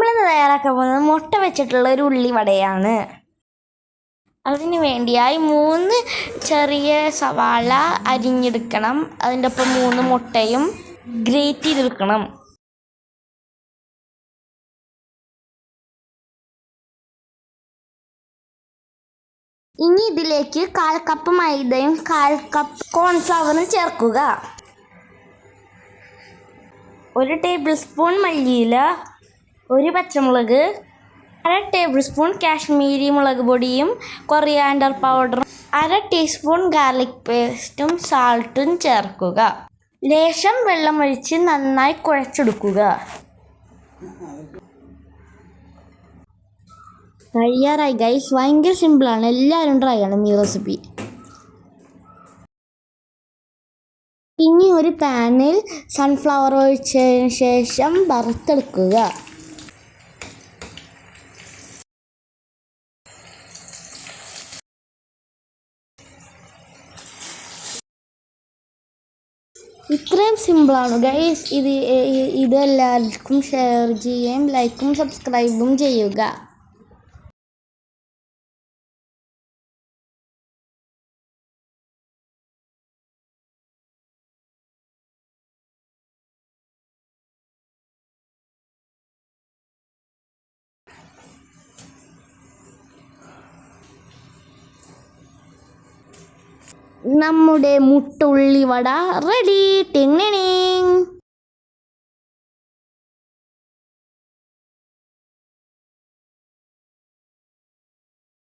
നമ്മളിന്ന് തയ്യാറാക്കാൻ പോകുന്നത് മുട്ട വെച്ചിട്ടുള്ള ഒരു ഉള്ളിവടയാണ്. അതിന് വേണ്ടിയായി 3 ചെറിയ സവാള അരിഞ്ഞെടുക്കണം. അതിൻ്റെ ഒപ്പം 3 മുട്ടയും ഗ്രേറ്റ് ചെയ്തെടുക്കണം. ഇനി ഇതിലേക്ക് 1/4 കപ്പ് മൈദയും 1/4 കപ്പ് കോൺഫ്ലവറും ചേർക്കുക. 1 ടേബിൾ സ്പൂൺ മല്ലിയില, 1 പച്ചമുളക്, 1/2 ടേബിൾ സ്പൂൺ കാശ്മീരി മുളക് പൊടിയും കൊറിയാൻഡർ പൗഡറും 1/2 ടീസ്പൂൺ ഗാർലിക് പേസ്റ്റും സാൾട്ടും ചേർക്കുക. ലേശം വെള്ളമൊഴിച്ച് നന്നായി കുഴച്ചെടുക്കുക. തയ്യാറായി ഗൈസ്. ഭയങ്കര സിമ്പിളാണ്, എല്ലാവരും ട്രൈ ചെയ്യണം ഈ റെസിപ്പി. ഇനി ഒരു പാനിൽ സൺഫ്ലവർ ഒഴിച്ചതിന് ശേഷം വറുത്തെടുക്കുക. ഇത്രയും സിമ്പിളാണ് ഗൈസ്. ഇതെല്ലാവർക്കും ഷെയർ ചെയ്യുകയും ലൈക്കും സബ്സ്ക്രൈബും ചെയ്യുക. നമ്മുടെ മുട്ടുള്ളിവട റെഡി. ടിങ് ടിങ്.